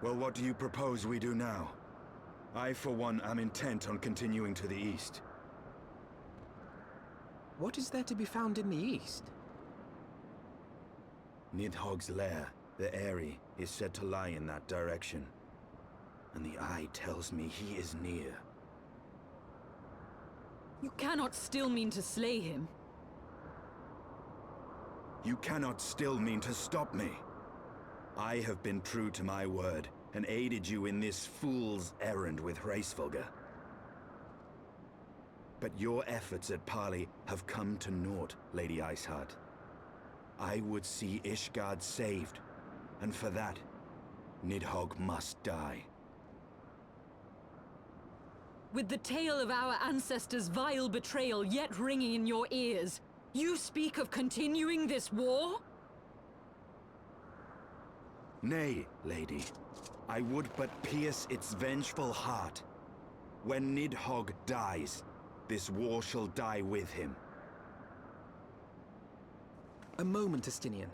Well, what do you propose we do now? I, for one, am intent on continuing to the east. What is there to be found in the east? Nidhogg's lair, the Eyrie, is said to lie in that direction. And the eye tells me he is near. You cannot still mean to slay him. You cannot still mean to stop me. I have been true to my word, and aided you in this fool's errand with Hraesvelgr. But your efforts at parley have come to naught, Lady Iceheart. I would see Ishgard saved, and for that, Nidhogg must die. With the tale of our ancestors' vile betrayal yet ringing in your ears, you speak of continuing this war? Nay, lady. I would but pierce its vengeful heart. When Nidhogg dies, this war shall die with him. A moment, Estinian.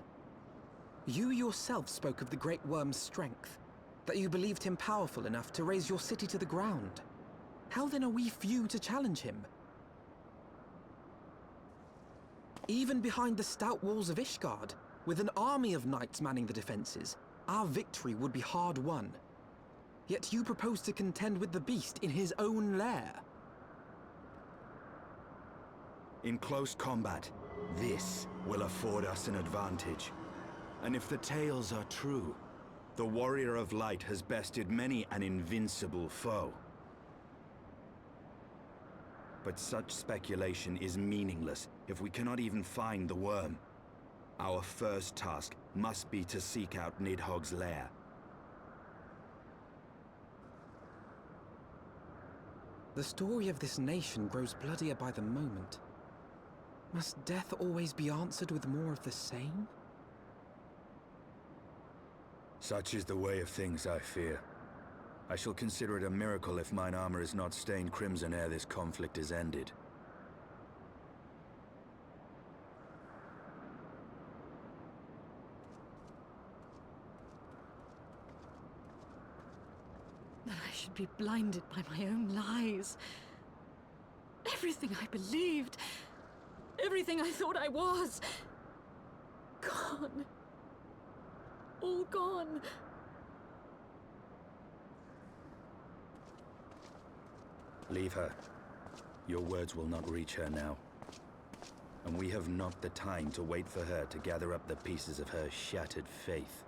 You yourself spoke of the Great Worm's strength, that you believed him powerful enough to raise your city to the ground. How then are we few to challenge him? Even behind the stout walls of Ishgard, with an army of knights manning the defenses, our victory would be hard won. Yet you propose to contend with the beast in his own lair. In close combat, this will afford us an advantage. And if the tales are true, the Warrior of Light has bested many an invincible foe. But such speculation is meaningless if we cannot even find the worm. Our first task must be to seek out Nidhogg's lair. The story of this nation grows bloodier by the moment. Must death always be answered with more of the same? Such is the way of things, I fear. I shall consider it a miracle if mine armor is not stained crimson ere this conflict is ended. That I should be blinded by my own lies. Everything I believed, everything I thought I was, gone. All gone. Leave her. Your words will not reach her now. And we have not the time to wait for her to gather up the pieces of her shattered faith.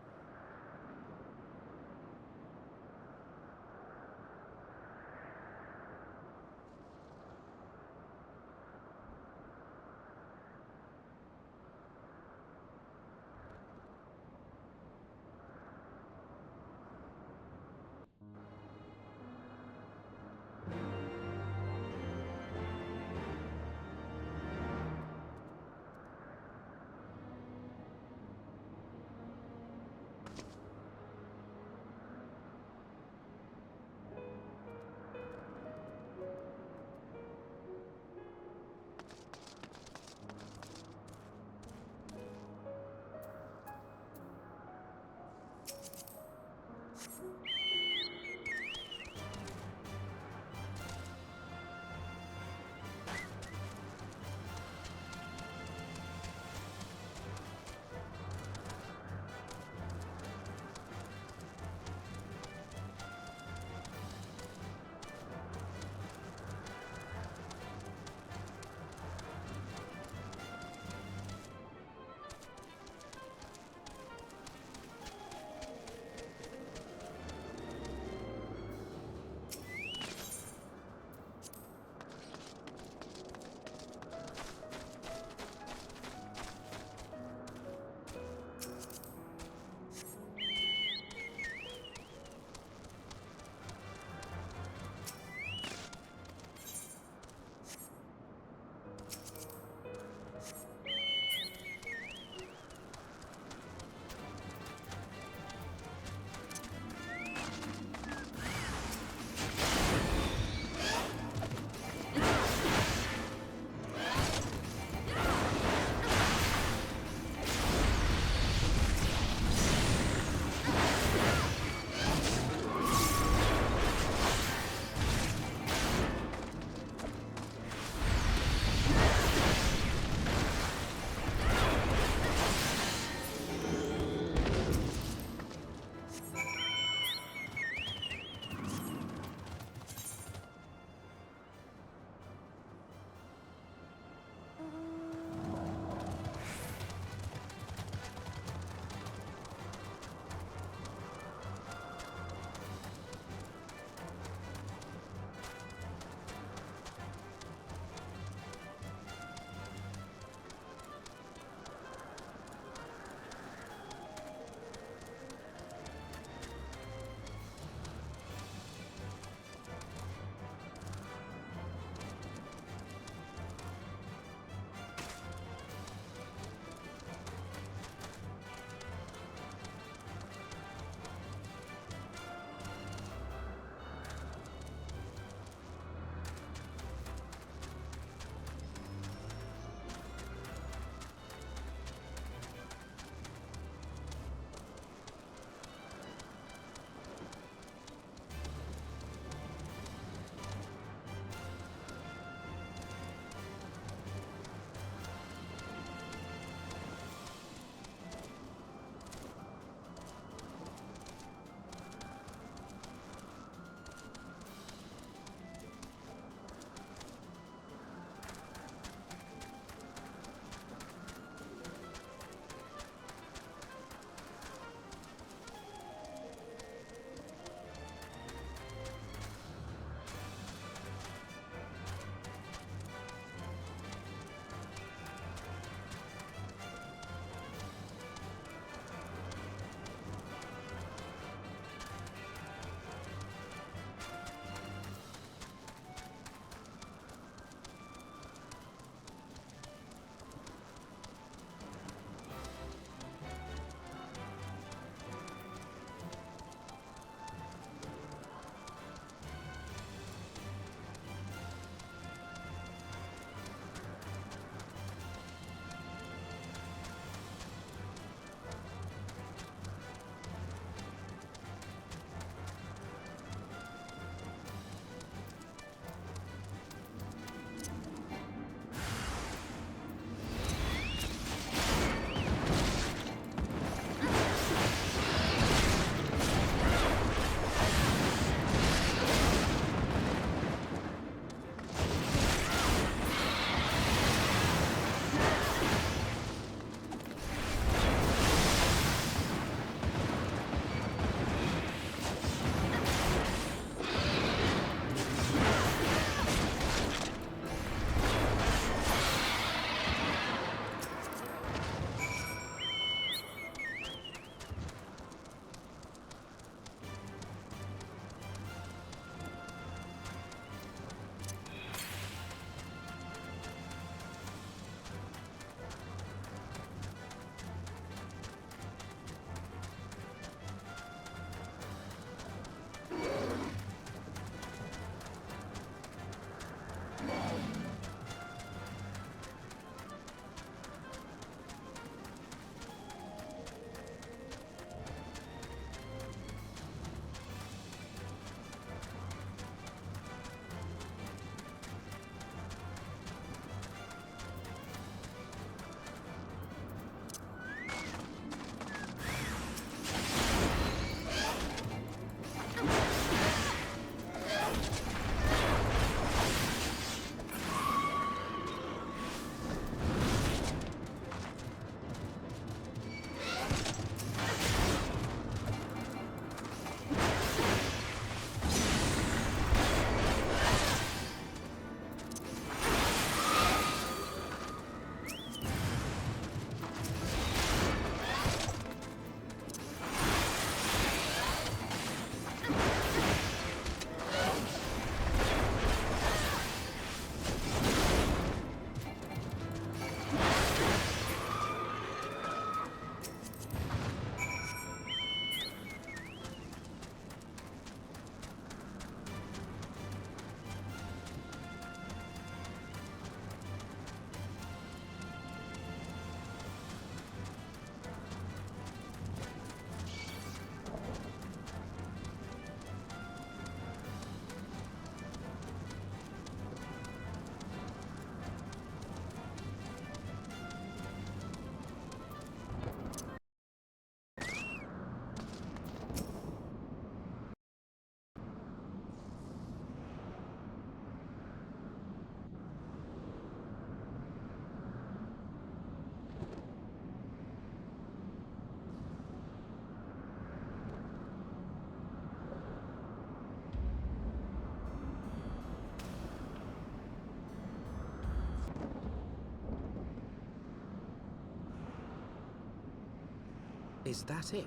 Is that it?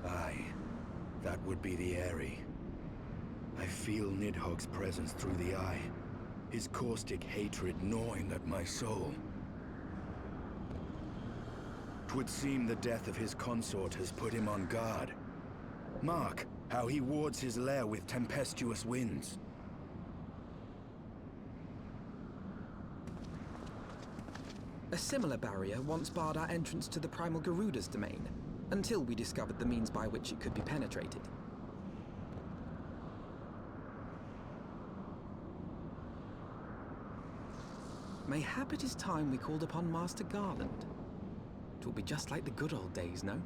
Aye, that would be the Eyrie. I feel Nidhogg's presence through the eye, his caustic hatred gnawing at my soul. 'Twould seem the death of his consort has put him on guard. Mark how he wards his lair with tempestuous winds. A similar barrier once barred our entrance to the Primal Garuda's domain, until we discovered the means by which it could be penetrated. Mayhap it is time we called upon Master Garland. It will be just like the good old days, no?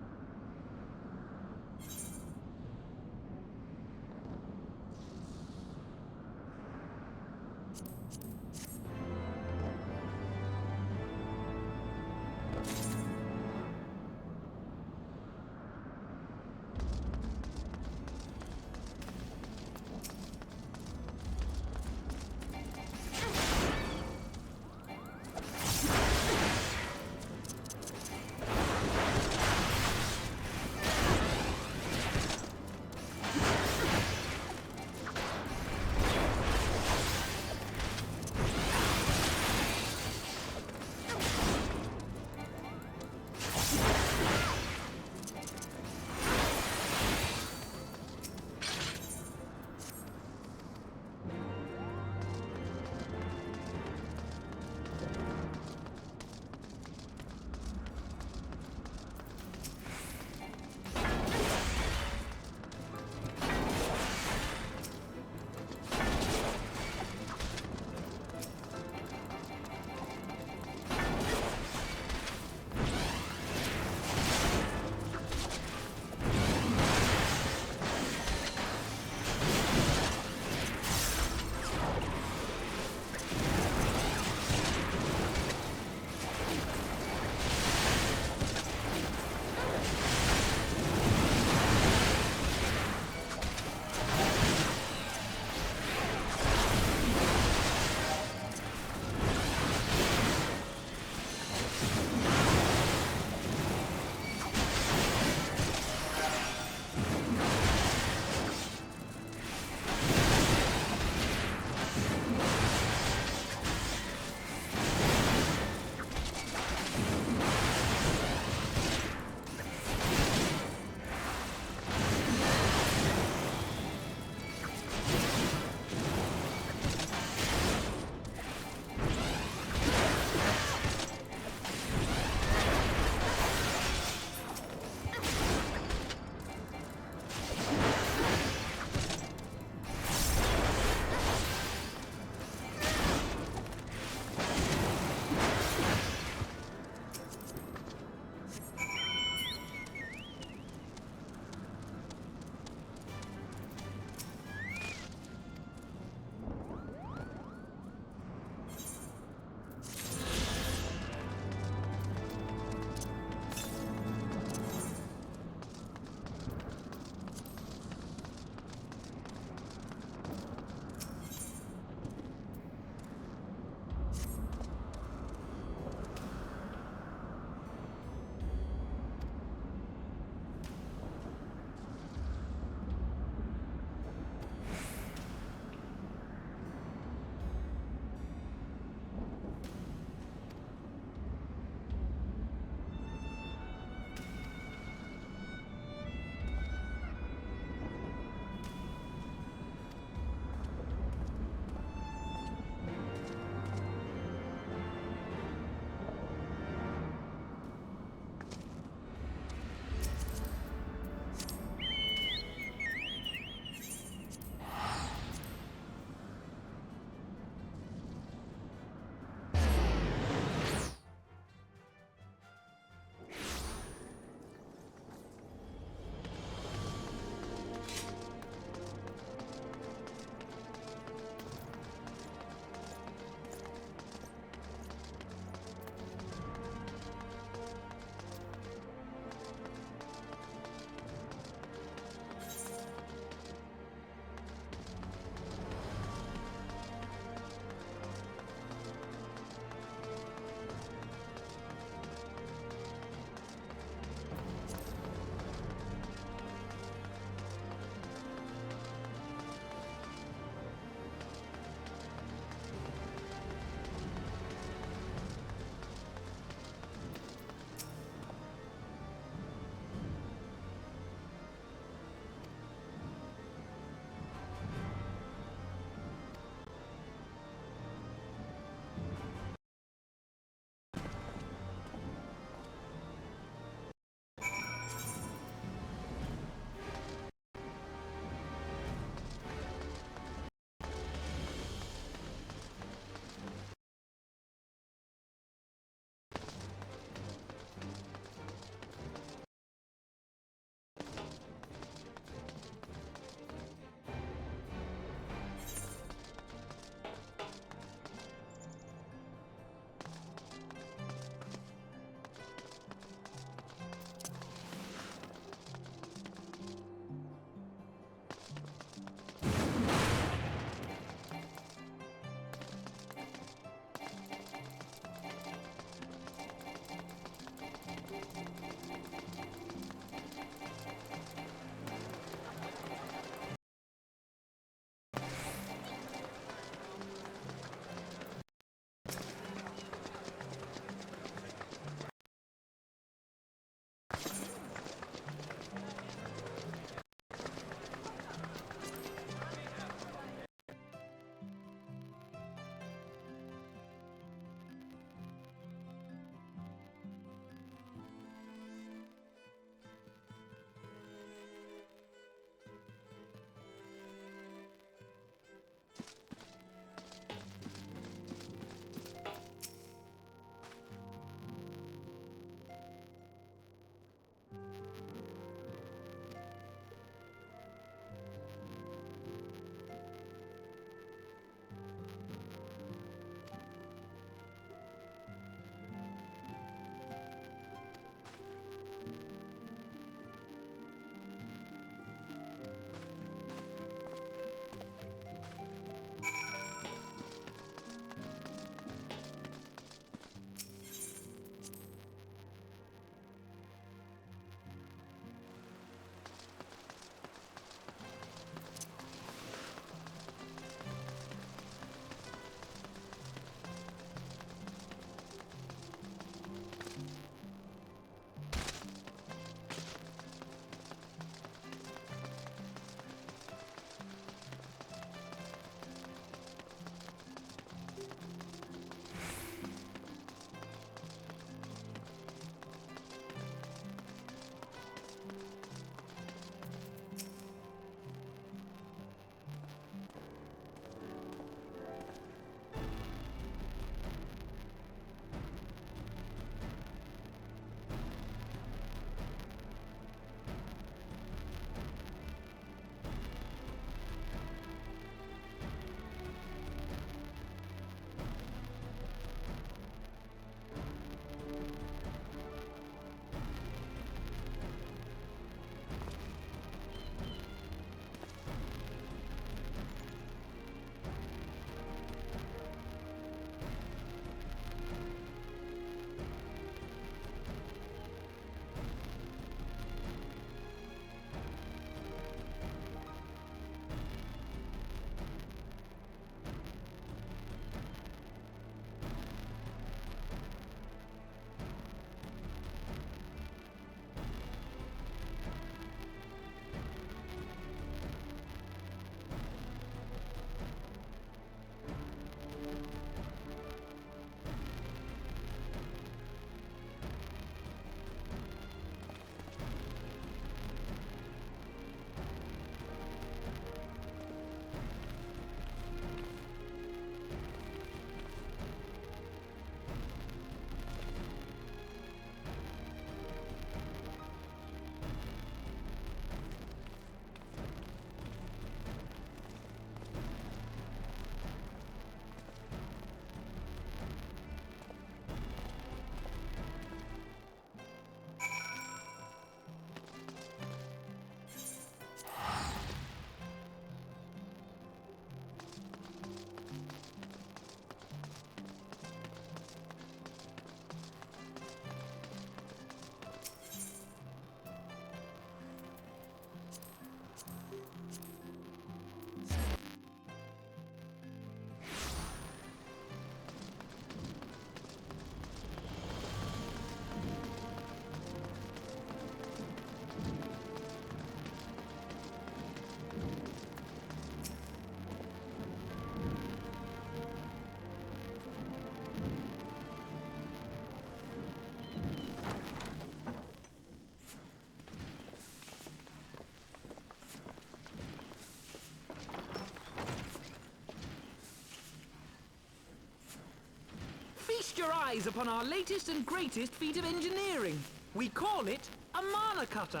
your eyes upon our latest and greatest feat of engineering. We call it a mana cutter.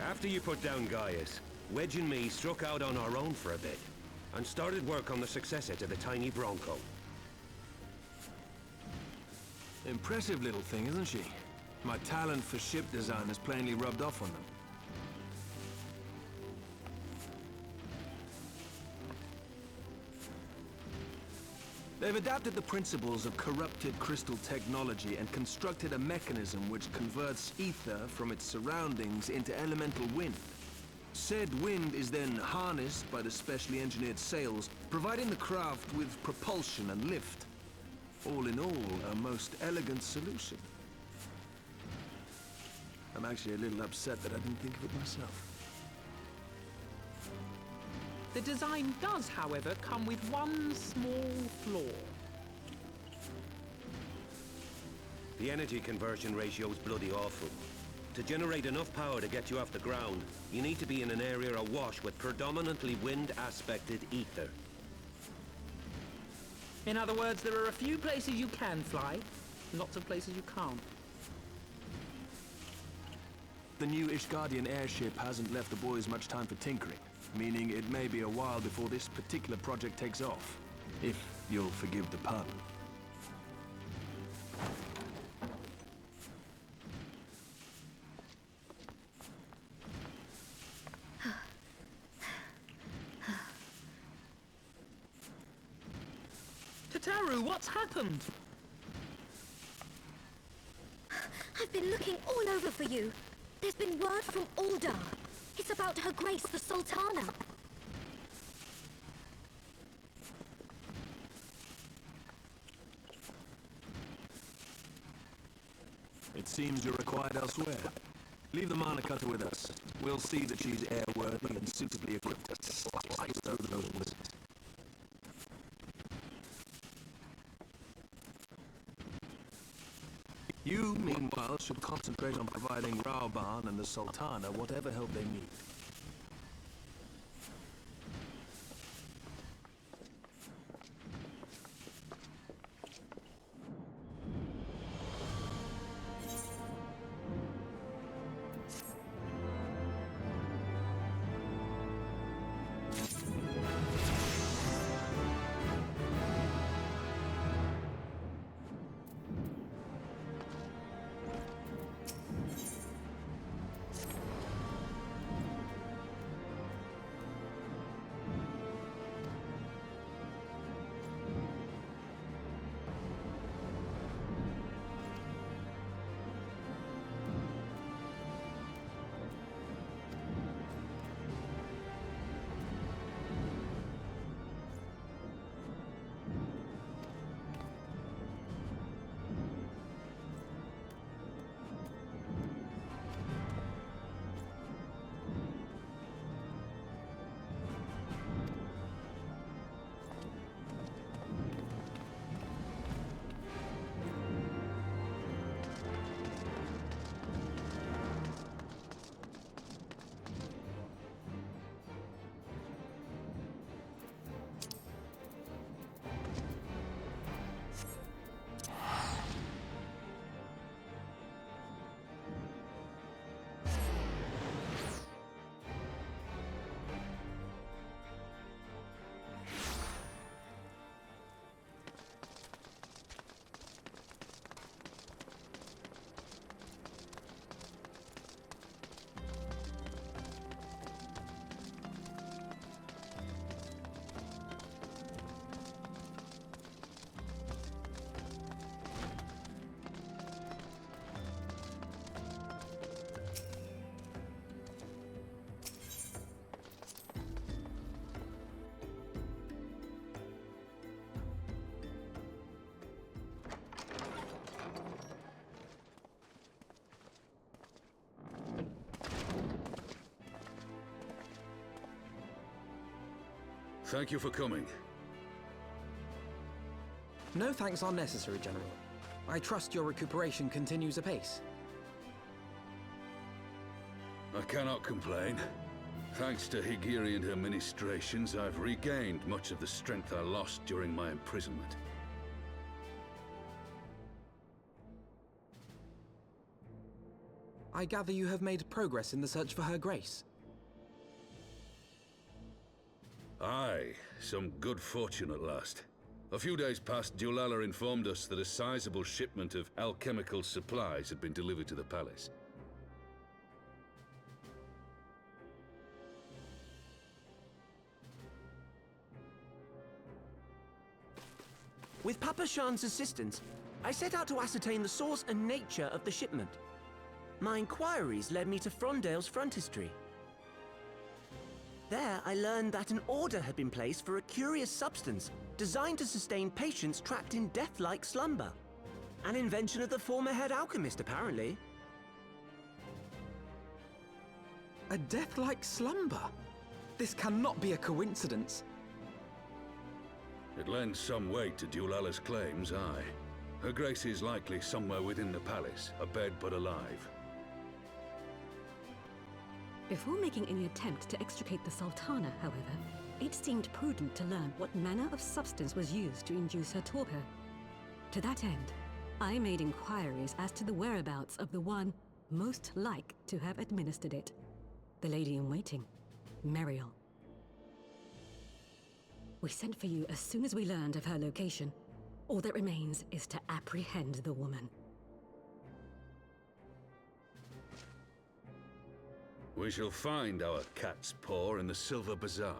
After you put down Gaius, Wedge and me struck out on our own for a bit, and started work on the successor to the tiny Bronco. Impressive little thing, isn't she? My talent for ship design has plainly rubbed off on them. They've adapted the principles of corrupted crystal technology and constructed a mechanism which converts ether from its surroundings into elemental wind. Said wind is then harnessed by the specially engineered sails, providing the craft with propulsion and lift. All in all, a most elegant solution. I'm actually a little upset that I didn't think of it myself. The design does, however, come with one small flaw. The energy conversion ratio is bloody awful. To generate enough power to get you off the ground, you need to be in an area awash with predominantly wind-aspected ether. In other words, there are a few places you can fly, lots of places you can't. The new Ishgardian airship hasn't left the boys much time for tinkering, meaning it may be a while before this particular project takes off. If you'll forgive the pun. Tataru, what's happened? I've been looking all over for you. There's been word from Aldar. It's about Her Grace the Sultana. It seems you're required elsewhere. Leave the mana cutter with us. We'll see that she's airworthy and suitably equipped to slice through those wizards. You, meanwhile, should concentrate on providing Rauban and the Sultana whatever help they need. Thank you for coming. No thanks are necessary, General. I trust your recuperation continues apace. I cannot complain. Thanks to Higiri and her ministrations, I've regained much of the strength I lost during my imprisonment. I gather you have made progress in the search for Her Grace. Aye, some good fortune at last. A few days past, Dulala informed us that a sizable shipment of alchemical supplies had been delivered to the palace. With Papa Shan's assistance, I set out to ascertain the source and nature of the shipment. My inquiries led me to Frondale's frontistery. There, I learned that an order had been placed for a curious substance designed to sustain patients trapped in death-like slumber. An invention of the former head alchemist, apparently. A death-like slumber? This cannot be a coincidence. It lends some weight to Dulala's claims, aye. Her Grace is likely somewhere within the palace, abed but alive. Before making any attempt to extricate the Sultana, however, it seemed prudent to learn what manner of substance was used to induce her torpor. To that end, I made inquiries as to the whereabouts of the one most like to have administered it. The lady-in-waiting, Meriel. We sent for you as soon as we learned of her location. All that remains is to apprehend the woman. We shall find our cat's paw in the Silver Bazaar.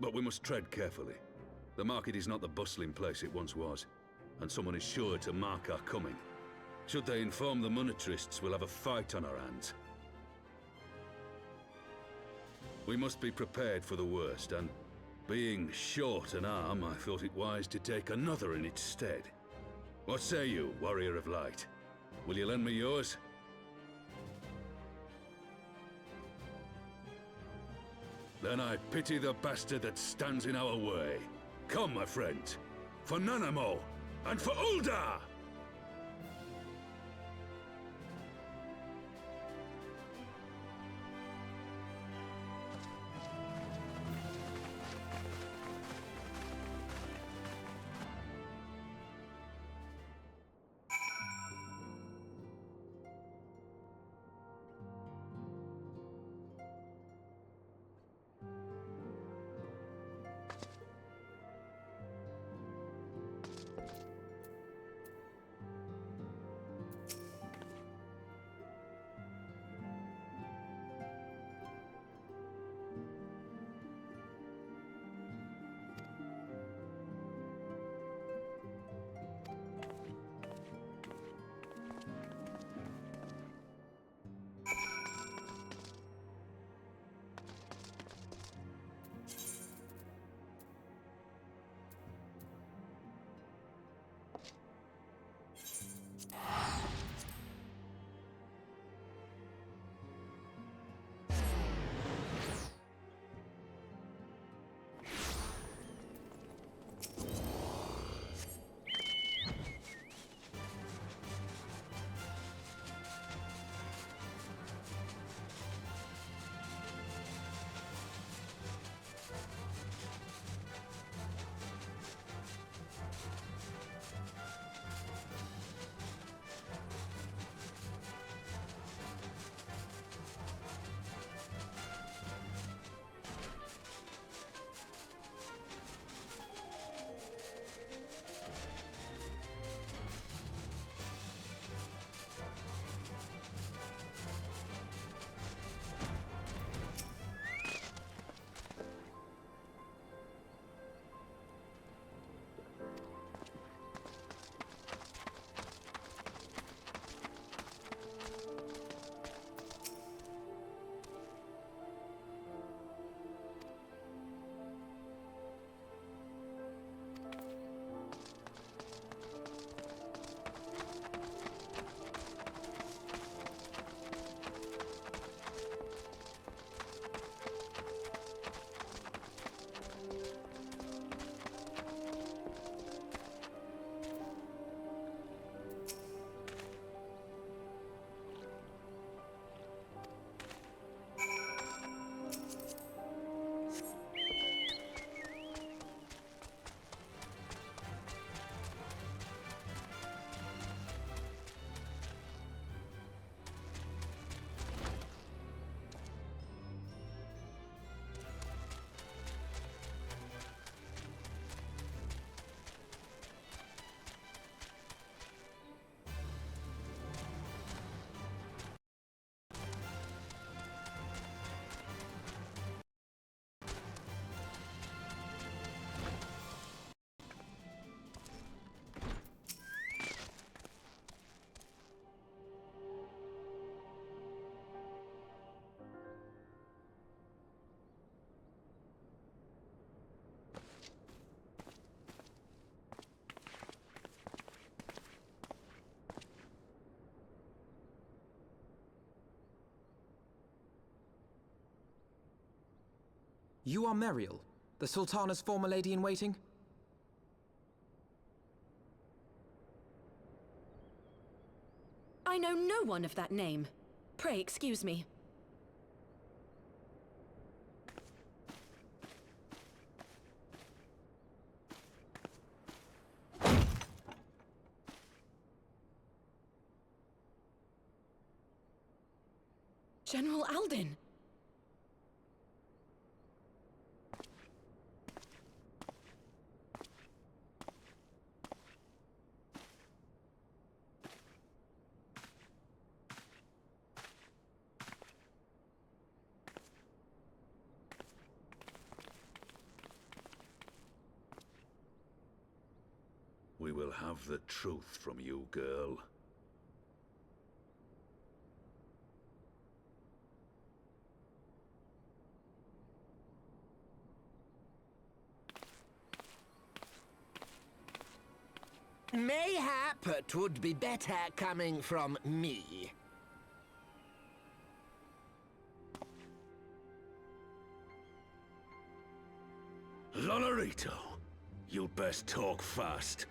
But we must tread carefully. The market is not the bustling place it once was, and someone is sure to mark our coming. Should they inform the monetarists, we'll have a fight on our hands. We must be prepared for the worst, and being short an arm, I thought it wise to take another in its stead. What say you, Warrior of Light? Will you lend me yours? Then I pity the bastard that stands in our way. Come, my friends, for Nanamo, and for Ul'dah! You are Meriel, the Sultana's former lady-in-waiting? I know no one of that name. Pray excuse me. General Alden! We will have the truth from you, girl. Mayhap it would be better coming from me. Lolarito, you'd best talk fast.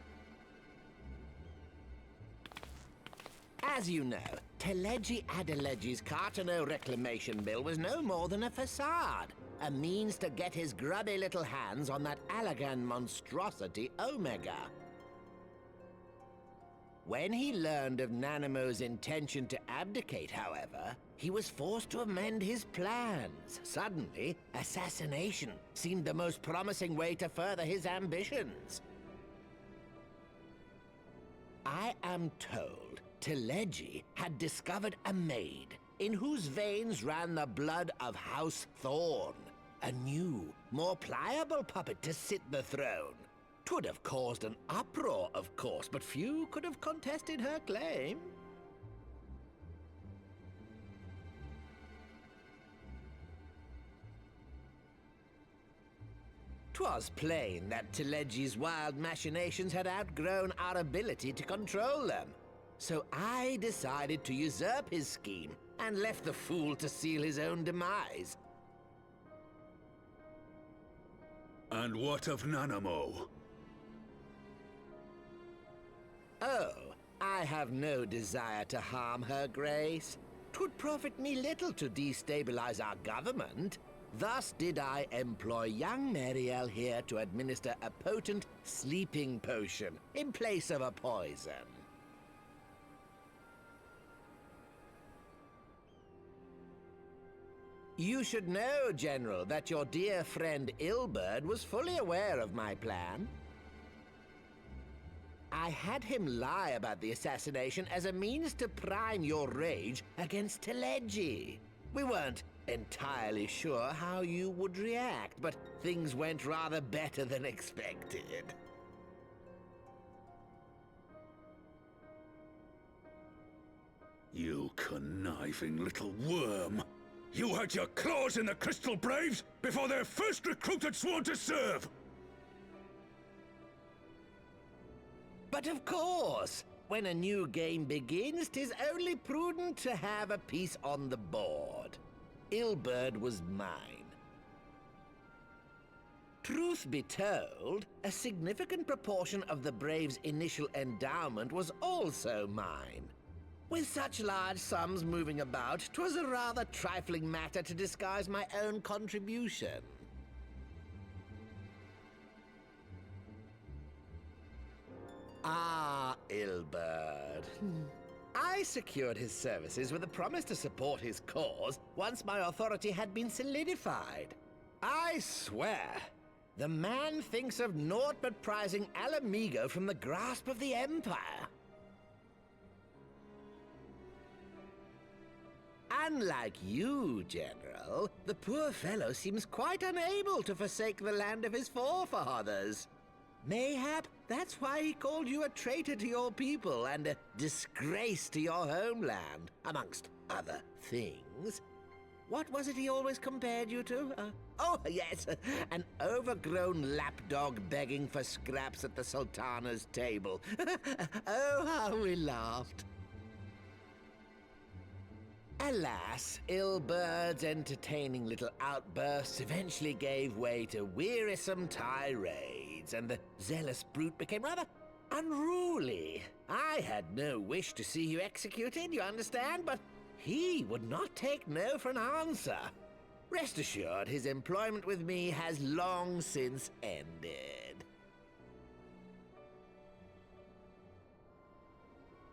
As you know, Teleji Adeleji's Cartano reclamation bill was no more than a facade. A means to get his grubby little hands on that Allagan monstrosity Omega. When he learned of Nanamo's intention to abdicate, however, he was forced to amend his plans. Suddenly, assassination seemed the most promising way to further his ambitions. I am told Teleji had discovered a maid in whose veins ran the blood of House Thorn. A new, more pliable puppet to sit the throne. 'Twould have caused an uproar, of course, but few could have contested her claim. 'Twas plain that Teleji's wild machinations had outgrown our ability to control them. So I decided to usurp his scheme and left the fool to seal his own demise. And what of Nanamo? Oh, I have no desire to harm her grace. 'Twould profit me little to destabilize our government. Thus did I employ young Meriel here to administer a potent sleeping potion in place of a poison. You should know, General, that your dear friend Ilberd was fully aware of my plan. I had him lie about the assassination as a means to prime your rage against Teleji. We weren't entirely sure how you would react, but things went rather better than expected. You conniving little worm! You had your claws in the Crystal Braves before their first recruit had sworn to serve! But of course, when a new game begins, 'tis only prudent to have a piece on the board. Ilberd was mine. Truth be told, a significant proportion of the Braves' initial endowment was also mine. With such large sums moving about, 'twas a rather trifling matter to disguise my own contribution. Ah, Ilberd. I secured his services with a promise to support his cause once my authority had been solidified. I swear, the man thinks of naught but prizing Alamigo from the grasp of the Empire. Unlike you, General, the poor fellow seems quite unable to forsake the land of his forefathers. Mayhap that's why he called you a traitor to your people and a disgrace to your homeland, amongst other things. What was it he always compared you to? Oh, yes, an overgrown lapdog begging for scraps at the Sultana's table. Oh, how we laughed. Alas, Ilbert's entertaining little outbursts eventually gave way to wearisome tirades, and the zealous brute became rather unruly. I had no wish to see you executed, you understand, but he would not take no for an answer. Rest assured, his employment with me has long since ended.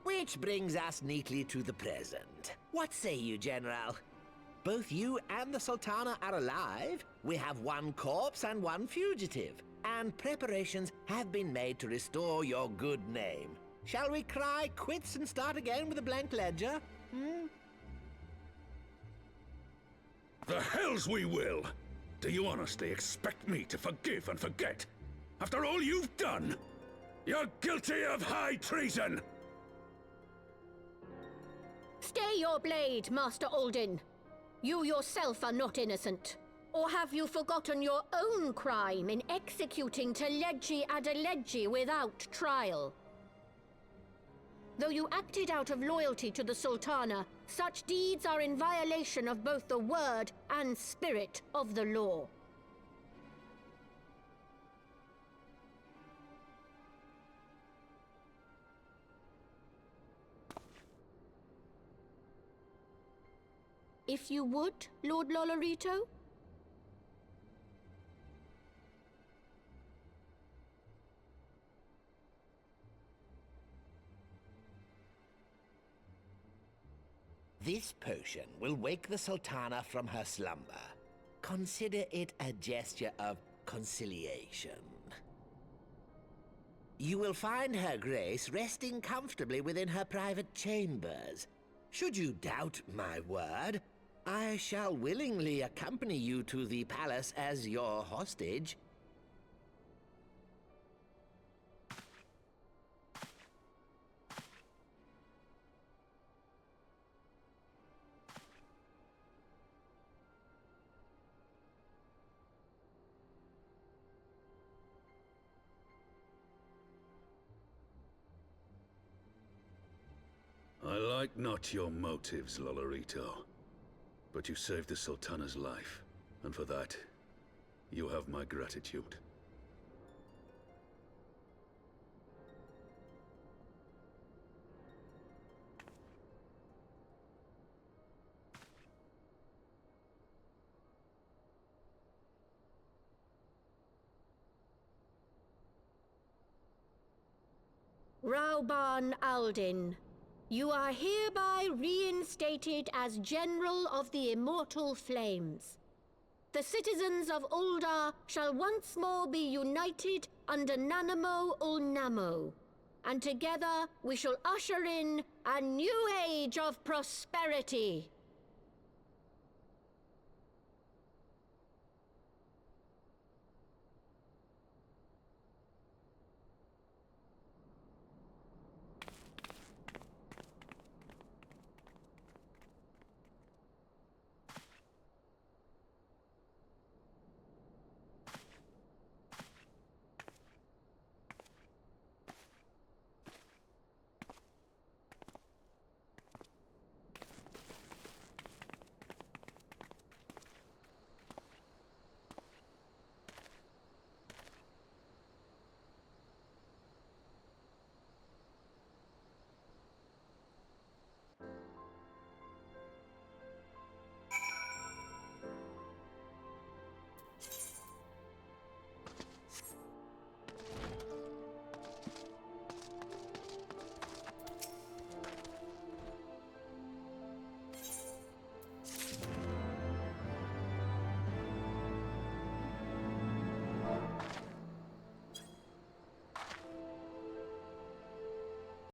Which brings us neatly to the present. What say you, General? Both you and the Sultana are alive. We have one corpse and one fugitive, and preparations have been made to restore your good name. Shall we cry quits and start again with a blank ledger? The hells we will! Do you honestly expect me to forgive and forget? After all you've done? You're guilty of high treason! Stay your blade, Master Alden. You yourself are not innocent. Or have you forgotten your own crime in executing Teledji Adeledji without trial? Though you acted out of loyalty to the Sultana, such deeds are in violation of both the word and spirit of the law. If you would, Lord Lolorito? This potion will wake the Sultana from her slumber. Consider it a gesture of conciliation. You will find her grace resting comfortably within her private chambers. Should you doubt my word, I shall willingly accompany you to the palace as your hostage. I like not your motives, Lolorito. But you saved the Sultana's life, and for that, you have my gratitude. Rauban Aldin, you are hereby reinstated as General of the Immortal Flames. The citizens of Ul'dah shall once more be united under Nanamo Ul'Namo, and together we shall usher in a new age of prosperity.